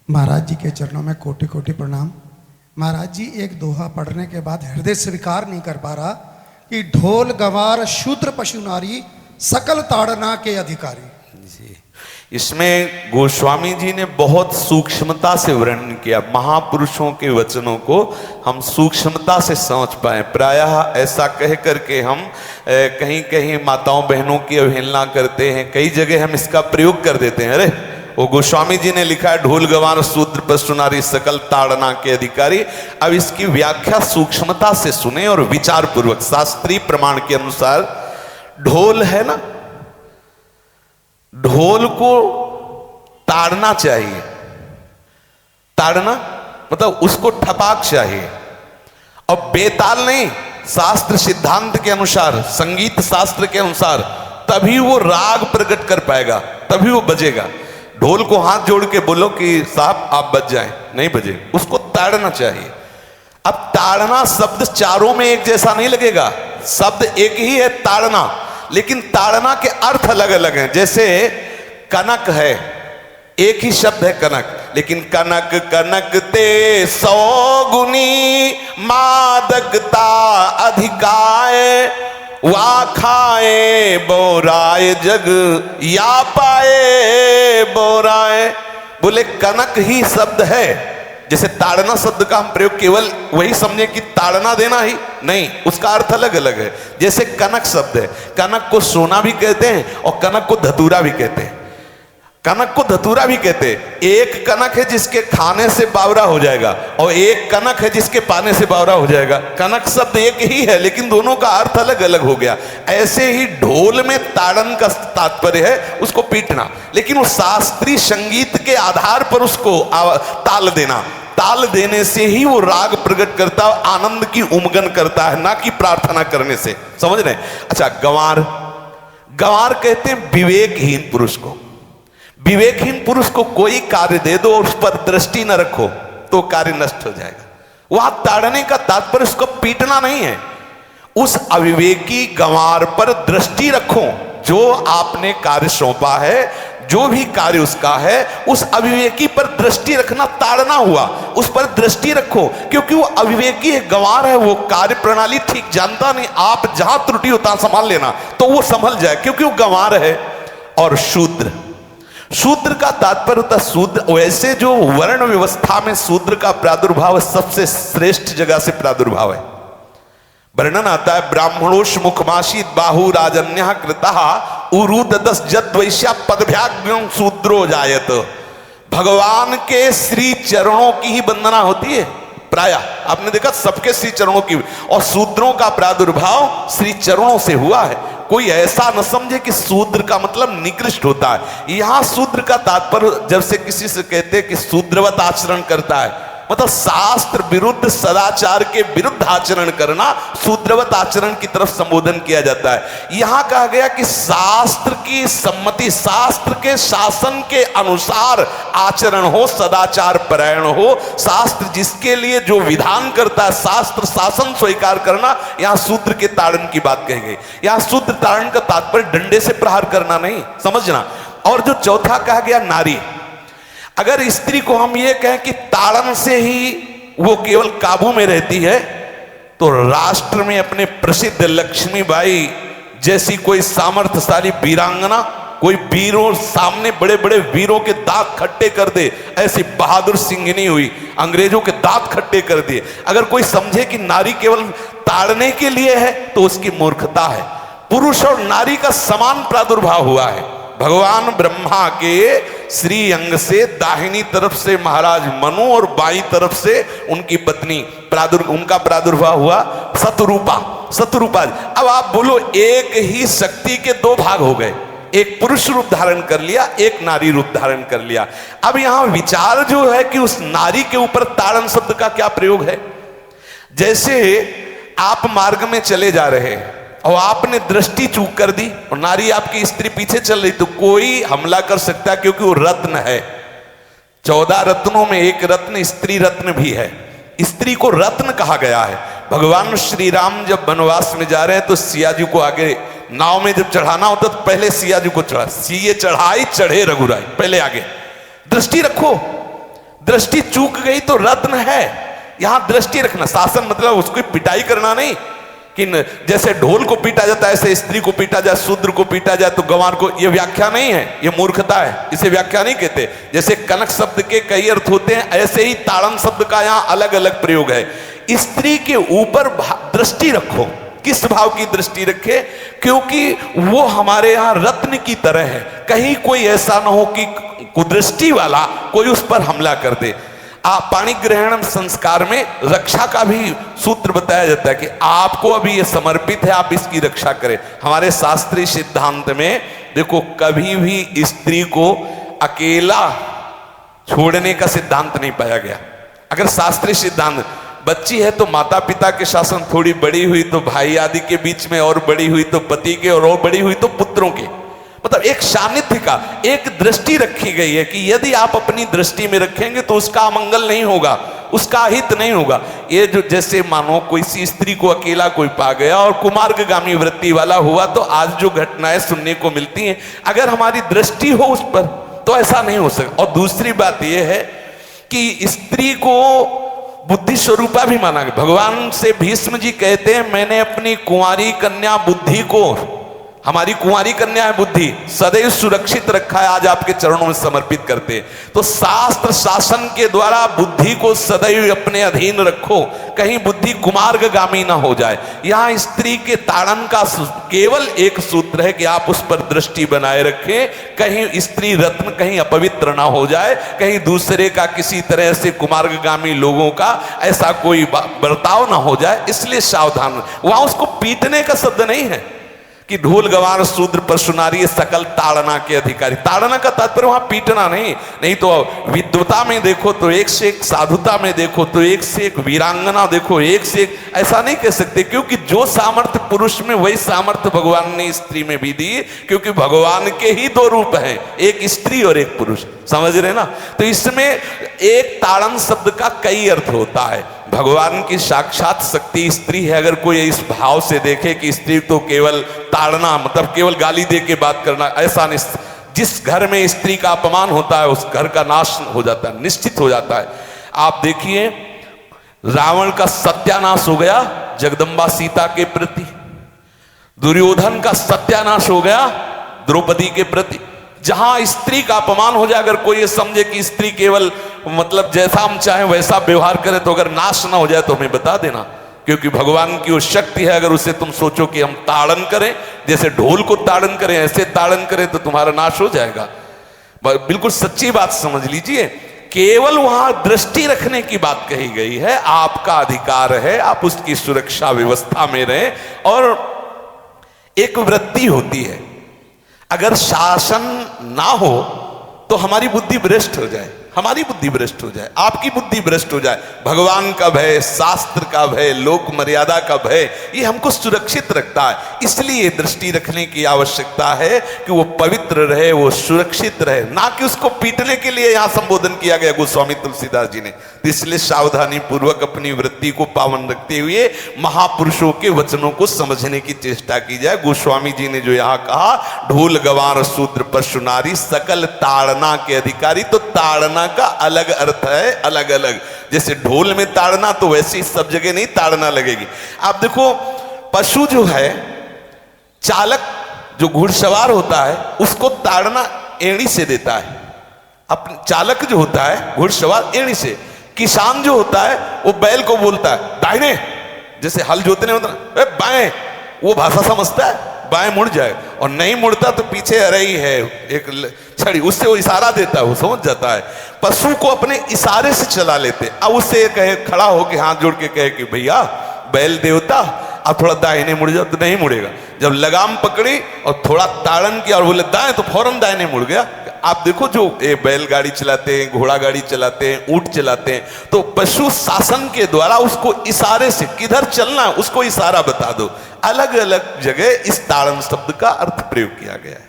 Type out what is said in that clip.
महाराज जी के चरणों में कोटि कोटि प्रणाम। महाराज जी एक दोहा पढ़ने के बाद हृदय स्वीकार नहीं कर पा रहा कि ढोल गवार शूद्र पशु नारी सकल ताड़ना के अधिकारी। जी, इसमें गोस्वामी जी ने बहुत सूक्ष्मता से वर्णन किया। महापुरुषों के वचनों को हम सूक्ष्मता से समझ पाए। प्रायः ऐसा कह करके हम कहीं कहीं माताओं बहनों की अवहेलना करते हैं, कई जगह हम इसका प्रयोग कर देते हैं। अरे वो गोस्वामी जी ने लिखा है ढोल गवार शूद्र पशु नारी सकल ताड़ना के अधिकारी। अब इसकी व्याख्या सूक्ष्मता से सुने और विचार पूर्वक। शास्त्रीय प्रमाण के अनुसार ढोल है ना, ढोल को ताड़ना चाहिए। ताड़ना मतलब उसको ठपाक चाहिए, और बेताल नहीं। शास्त्र सिद्धांत के अनुसार, संगीत शास्त्र के अनुसार तभी वो राग प्रकट कर पाएगा, तभी वो बजेगा। ढोल को हाथ जोड़ के बोलो कि साहब आप बज जाएं, नहीं बजे, उसको ताड़ना चाहिए। अब ताड़ना शब्द चारों में एक जैसा नहीं लगेगा, शब्द एक ही है ताड़ना, लेकिन ताड़ना के अर्थ अलग अलग हैं। जैसे कनक है, एक ही शब्द है कनक, लेकिन कनक कनक ते 100 गुनी मादकता अधिकाय, वा खाए बोराए जग या पाए बोराए। बोले कनक ही शब्द है। जैसे ताड़ना शब्द का हम प्रयोग केवल वही समझे कि ताड़ना देना ही नहीं, उसका अर्थ अलग अलग है। जैसे कनक शब्द है, कनक को सोना भी कहते हैं और कनक को धतूरा भी कहते हैं। कनक को धतूरा भी कहते हैं। एक कनक है जिसके खाने से बावरा हो जाएगा, और एक कनक है जिसके पाने से बावरा हो जाएगा। कनक शब्द एक ही है, लेकिन दोनों का अर्थ अलग अलग हो गया। ऐसे ही ढोल में ताड़न का तात्पर्य है उसको पीटना, लेकिन वो शास्त्रीय संगीत के आधार पर उसको ताल देना। ताल देने से ही वो राग प्रकट करता है, आनंद की उमगन करता है, ना कि प्रार्थना करने से। समझ रहे? अच्छा, गंवार, गंवार कहते हैं विवेकहीन पुरुष को। विवेकहीन पुरुष को कोई कार्य दे दो और उस पर दृष्टि न रखो तो कार्य नष्ट हो जाएगा। वहां ताड़ने का तात्पर्य उसको पीटना नहीं है, उस अविवेकी गंवार पर दृष्टि रखो। जो आपने कार्य सौंपा है, जो भी कार्य उसका है, उस अविवेकी पर दृष्टि रखना ताड़ना हुआ। उस पर दृष्टि रखो, क्योंकि वो अविवेकी है, गंवार है, वो कार्य प्रणाली ठीक जानता नहीं। आप जहां त्रुटि होता संभाल लेना तो वो संभल जाए, क्योंकि वो गंवार है। और शूद्र, शूद्र का तात्पर्य होता शूद्र। वैसे जो वर्ण व्यवस्था में शूद्र का प्रादुर्भाव सबसे श्रेष्ठ जगह से प्रादुर्भाव है। वर्णन आता है ब्राह्मणोष मुखमाशी बाहु राजन्य कृतः उरुददस जत वैश्या पदभ्याग्यं शूद्रो जायत। भगवान के श्री चरणों की ही वंदना होती है। प्राय आपने देखा सबके श्री चरणों की, और शूद्रों का प्रादुर्भाव श्री चरणों से हुआ है। कोई ऐसा न समझे कि शूद्र का मतलब निकृष्ट होता है। यहां शूद्र का तात्पर्य जब से किसी से कहते हैं कि शूद्रवत आचरण करता है, मतलब शास्त्र विरुद्ध, सदाचार के विरुद्ध आचरण करना, शूद्रवत आचरण की तरफ संबोधन किया जाता है। यहां कहा गया कि शास्त्र की सम्मति, शास्त्र के शासन के अनुसार आचरण हो, सदाचार परायण हो। शास्त्र जिसके लिए जो विधान करता है, शास्त्र शासन स्वीकार करना, यहां शूद्र के ताड़न की बात कही गई। यहां शूद्र ताड़न का तात्पर्य डंडे से प्रहार करना नहीं, समझना। और जो चौथा कहा गया नारी, अगर स्त्री को हम ये कहें कि ताड़न से ही वो केवल काबू में रहती है, तो राष्ट्र में अपने प्रसिद्ध लक्ष्मीबाई जैसी कोई सामर्थ्यशाली वीरांगना, कोई वीरों सामने बड़े बड़े वीरों के दांत खट्टे कर दे, ऐसी बहादुर सिंघनी हुई, अंग्रेजों के दांत खट्टे कर दिए। अगर कोई समझे कि नारी केवल ताड़ने के लिए है तो उसकी मूर्खता है। पुरुष और नारी का समान प्रादुर्भाव हुआ है। भगवान ब्रह्मा के श्री अंग से दाहिनी तरफ से महाराज मनु और बाईं तरफ से उनकी पत्नी उनका प्रादुर्भाव हुआ शतरूपा। शतरूपा, अब आप बोलो एक ही शक्ति के दो भाग हो गए, एक पुरुष रूप धारण कर लिया, एक नारी रूप धारण कर लिया। अब यहां विचार जो है कि उस नारी के ऊपर ताड़न शब्द का क्या प्रयोग है। जैसे आप मार्ग में चले जा रहे हैं और आपने दृष्टि चूक कर दी और नारी आपकी स्त्री पीछे चल रही, तो कोई हमला कर सकता है, क्योंकि वो रत्न है। 14 रत्नों में एक रत्न स्त्री रत्न भी है। स्त्री को रत्न कहा गया है। भगवान श्री राम जब वनवास में जा रहे हैं तो सिया जी को आगे नाव में जब चढ़ाना होता तो पहले सिया जी को चढ़ा, सीए चढ़ाई चढ़े रघुराई, पहले आगे। दृष्टि रखो, दृष्टि चूक गई तो रत्न है। यहां दृष्टि रखना, शासन मतलब उसको पिटाई करना नहीं कि जैसे ढोल को पीटा जाता है ऐसे स्त्री को पीटा जाए, शूद्र को पीटा जाए तो गंवार को, यह व्याख्या नहीं है, यह मूर्खता है, इसे व्याख्या नहीं कहते। जैसे कनक शब्द के कई अर्थ होते हैं, ऐसे ही ताड़न शब्द का यहां अलग अलग प्रयोग है। स्त्री के ऊपर दृष्टि रखो। किस भाव की दृष्टि रखे? क्योंकि वो हमारे यहां रत्न की तरह है, कहीं कोई ऐसा ना हो कि कुदृष्टि वाला कोई उस पर हमला कर दे। पाणी ग्रहण संस्कार में रक्षा का भी सूत्र बताया जाता है कि आपको अभी ये समर्पित है, आप इसकी रक्षा करें। हमारे शास्त्रीय सिद्धांत में देखो, कभी भी स्त्री को अकेला छोड़ने का सिद्धांत नहीं पाया गया। अगर शास्त्रीय सिद्धांत, बच्ची है तो माता पिता के शासन, थोड़ी बड़ी हुई तो भाई आदि के बीच में, और बड़ी हुई तो पति के, और बड़ी हुई तो पुत्रों के, मतलब एक सानिध्य का एक दृष्टि रखी गई है कि यदि आप अपनी दृष्टि में रखेंगे तो उसका अमंगल नहीं होगा, उसका हित नहीं होगा। ये जो जैसे मानो कोई सी स्त्री को अकेला कोई पा गया और कुमार्गामी वृत्ति वाला हुआ, तो आज जो घटनाएं सुनने को मिलती हैं, अगर हमारी दृष्टि हो उस पर तो ऐसा नहीं हो सकता। और दूसरी बात यह है कि स्त्री को बुद्धि स्वरूपा भी माना गया। भगवान से भीष्म जी कहते हैं, मैंने अपनी कुंवारी कन्या बुद्धि को, हमारी कुंवारी कन्या है बुद्धि, सदैव सुरक्षित रखा है, आज आपके चरणों में समर्पित करते हैं। तो शास्त्र शासन के द्वारा बुद्धि को सदैव अपने अधीन रखो, कहीं बुद्धि कुमार्गामी ना हो जाए। यहां स्त्री के ताड़न का केवल एक सूत्र है कि आप उस पर दृष्टि बनाए रखें, कहीं स्त्री रत्न कहीं अपवित्र ना हो जाए, कहीं दूसरे का किसी तरह से कुमार्गामी लोगों का ऐसा कोई बर्ताव ना हो जाए, इसलिए सावधान। वहां उसको पीटने का शब्द नहीं है कि ढोल गवार शूद्र पशु नारी सकल ताड़ना के अधिकारी। ताड़ना का तात्पर्य वहां पीटना नहीं तो विद्वता में देखो तो एक से एक, साधुता में देखो तो एक से एक, वीरांगना देखो एक से एक, ऐसा नहीं कह सकते, क्योंकि जो सामर्थ्य पुरुष में वही सामर्थ्य भगवान ने स्त्री में भी दी, क्योंकि भगवान के ही दो रूप हैं, एक स्त्री और एक पुरुष, समझ रहे ना। तो इसमें एक ताड़न शब्द का कई अर्थ होता है। भगवान की साक्षात शक्ति स्त्री है। अगर कोई इस भाव से देखे कि स्त्री तो केवल ताड़ना मतलब केवल गाली दे के बात करना, ऐसा नहीं। जिस घर में स्त्री का अपमान होता है उस घर का नाश हो जाता है, निश्चित हो जाता है। आप देखिए, रावण का सत्यानाश हो गया जगदम्बा सीता के प्रति, दुर्योधन का सत्यानाश हो गया द्रौपदी के प्रति। जहां स्त्री का अपमान हो जाए, अगर कोई ये समझे कि स्त्री केवल मतलब जैसा हम चाहें वैसा व्यवहार करे, तो अगर नाश ना हो जाए तो हमें बता देना, क्योंकि भगवान की वो शक्ति है। अगर उसे तुम सोचो कि हम ताड़न करें, जैसे ढोल को ताड़न करें ऐसे ताड़न करें, तो तुम्हारा नाश हो जाएगा। बिल्कुल सच्ची बात समझ लीजिए। केवल वहां दृष्टि रखने की बात कही गई है, आपका अधिकार है, आप उसकी सुरक्षा व्यवस्था में रहें। और एक वृत्ति होती है, अगर शासन ना हो तो हमारी बुद्धि भ्रष्ट हो जाए, हमारी बुद्धि भ्रष्ट हो जाए, आपकी बुद्धि भ्रष्ट हो जाए। भगवान का भय, शास्त्र का भय, लोक मर्यादा का भय, ये हमको सुरक्षित रखता है। इसलिए दृष्टि रखने की आवश्यकता है कि वो पवित्र रहे, वो सुरक्षित रहे, ना कि उसको पीटने के लिए यहां संबोधन किया गया गोस्वामी तुलसीदास जी ने। इसलिए सावधानी पूर्वक अपनी वृत्ति को पावन रखते हुए महापुरुषों के वचनों को समझने की चेष्टा की जाए। गोस्वामी जी ने जो यहाँ कहा, ढोल गवार शूद्र पशु नारी सकल ताड़ना के अधिकारी, तो ताड़ना का अलग अर्थ है, अलग अलग। जैसे ढोल में ताड़ना, तो वैसे ही सब जगह नहीं ताड़ना लगेगी। आप देखो, पशु जो है, चालक जो घुड़सवार होता है उसको ताड़ना एड़ी से देता है। अपने चालक जो होता है घुड़सवार एड़ी से। किसान जो होता है वो बैल को बोलता है दाहिने, जैसे हल जोतने होता है बाएं, वो भाषा समझता है, बाएं मुड़ जाए, और नहीं मुड़ता तो पीछे अरई है एक छड़ी, उससे वो इशारा देता है, वो समझ जाता है। पशु को अपने इशारे से चला लेते। अब उससे कहे, खड़ा होकर हाथ जोड़ के कहे कि भैया बैल देवता अब थोड़ा दाहिने मुड़ जाओ, तो नहीं मुड़ेगा। जब लगाम पकड़ी और थोड़ा ताड़न किया और बोले दाएं, तो फौरन दाहिने मुड़ गया। आप देखो, जो बैलगाड़ी चलाते हैं, घोड़ा गाड़ी चलाते हैं, ऊंट चलाते हैं, तो पशु शासन के द्वारा उसको इशारे से किधर चलना है उसको इशारा बता दो। अलग अलग जगह इस ताड़न शब्द का अर्थ प्रयोग किया गया है।